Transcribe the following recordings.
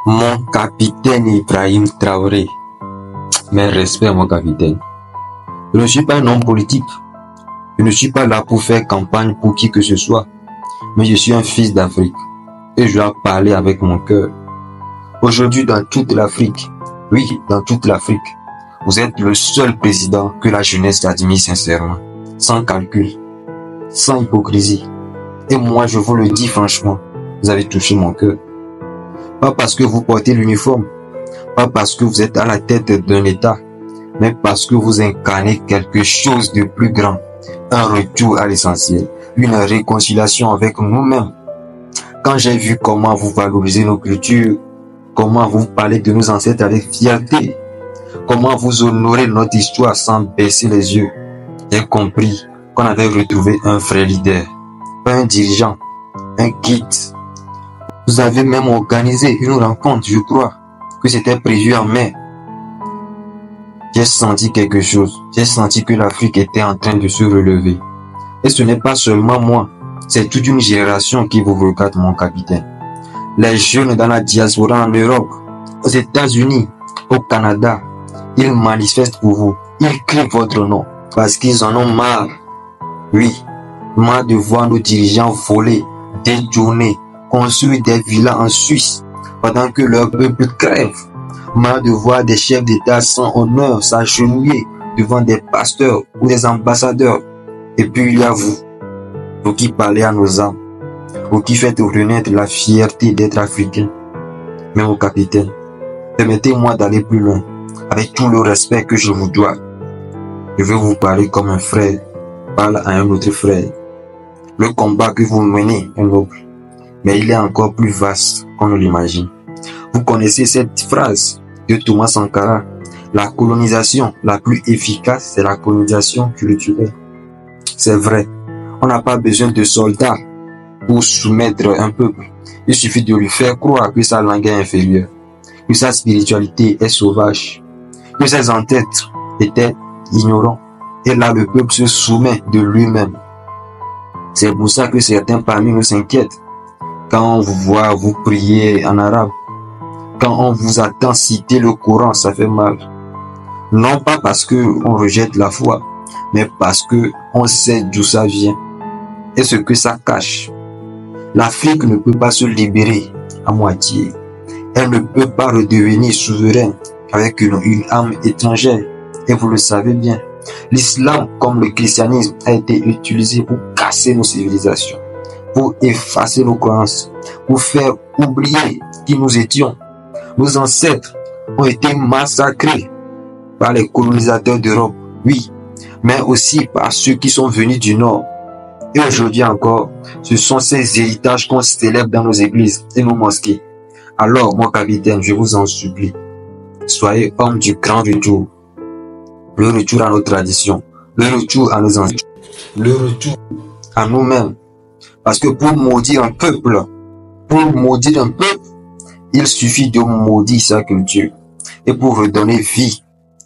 Mon capitaine Ibrahim Traoré. Mes respects, mon capitaine. Je ne suis pas un homme politique. Je ne suis pas là pour faire campagne pour qui que ce soit. Mais je suis un fils d'Afrique. Et je dois parler avec mon cœur. Aujourd'hui, dans toute l'Afrique, oui, dans toute l'Afrique, vous êtes le seul président que la jeunesse admire sincèrement, sans calcul, sans hypocrisie. Et moi, je vous le dis franchement, vous avez touché mon cœur. Pas parce que vous portez l'uniforme, pas parce que vous êtes à la tête d'un État, mais parce que vous incarnez quelque chose de plus grand, un retour à l'essentiel, une réconciliation avec nous-mêmes. Quand j'ai vu comment vous valorisez nos cultures, comment vous parlez de nos ancêtres avec fierté, comment vous honorez notre histoire sans baisser les yeux, j'ai compris qu'on avait retrouvé un vrai leader, pas un dirigeant, un guide. Vous avez même organisé une rencontre, je crois, que c'était prévu en mai. J'ai senti quelque chose. J'ai senti que l'Afrique était en train de se relever. Et ce n'est pas seulement moi, c'est toute une génération qui vous regarde, mon capitaine. Les jeunes dans la diaspora en Europe, aux États-Unis, au Canada, ils manifestent pour vous. Ils crient votre nom parce qu'ils en ont marre. Oui, marre de voir nos dirigeants voler, détourner, construire des villas en Suisse pendant que leur peuple crève. Marre de voir des chefs d'État sans honneur s'agenouiller devant des pasteurs ou des ambassadeurs. Et puis il y a vous qui parlez à nos âmes, vous qui faites renaître la fierté d'être africain. Mais mon capitaine, permettez-moi d'aller plus loin, avec tout le respect que je vous dois. Je veux vous parler comme un frère parle à un autre frère. Le combat que vous menez est noble, mais il est encore plus vaste qu'on ne l'imagine. Vous connaissez cette phrase de Thomas Sankara: la colonisation la plus efficace, c'est la colonisation culturelle. C'est vrai, on n'a pas besoin de soldats pour soumettre un peuple. Il suffit de lui faire croire que sa langue est inférieure, que sa spiritualité est sauvage, que ses ancêtres étaient ignorants. Et là, le peuple se soumet de lui-même. C'est pour ça que certains parmi nous s'inquiètent quand on vous voit vous prier en arabe. Quand on vous attend citer le Coran, ça fait mal. Non pas parce que on rejette la foi, mais parce que on sait d'où ça vient et ce que ça cache. L'Afrique ne peut pas se libérer à moitié. Elle ne peut pas redevenir souveraine avec une âme étrangère. Et vous le savez bien, l'islam comme le christianisme a été utilisé pour casser nos civilisations, pour effacer nos croyances, pour faire oublier qui nous étions. Nos ancêtres ont été massacrés par les colonisateurs d'Europe, oui, mais aussi par ceux qui sont venus du Nord. Et aujourd'hui encore, ce sont ces héritages qu'on célèbre dans nos églises et nos mosquées. Alors, mon capitaine, je vous en supplie, soyez homme du grand retour. Le retour à nos traditions, le retour à nos ancêtres, le retour à nous-mêmes. Parce que pour maudire un peuple, il suffit de maudire sa culture. Et pour redonner vie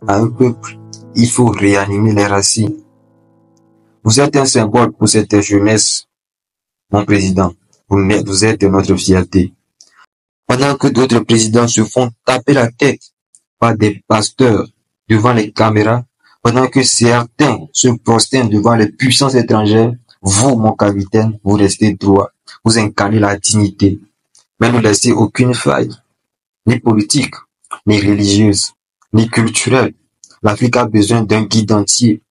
à un peuple, il faut réanimer les racines. Vous êtes un symbole pour cette jeunesse, mon président. Vous êtes notre fierté. Pendant que d'autres présidents se font taper la tête par des pasteurs devant les caméras, pendant que certains se prosternent devant les puissances étrangères, vous, mon capitaine, vous restez droit. Vous incarnez la dignité. Mais ne laissez aucune faille, ni politique, ni religieuse, ni culturelle. L'Afrique a besoin d'un guide entier,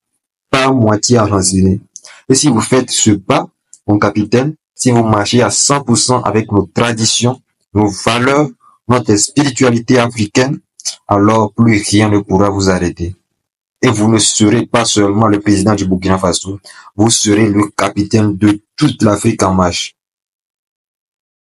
pas moitié arrancé. Et si vous faites ce pas, mon capitaine, si vous marchez à 100% avec nos traditions, nos valeurs, notre spiritualité africaine, alors plus rien ne pourra vous arrêter. Et vous ne serez pas seulement le président du Burkina Faso, vous serez le capitaine de toute l'Afrique en marche.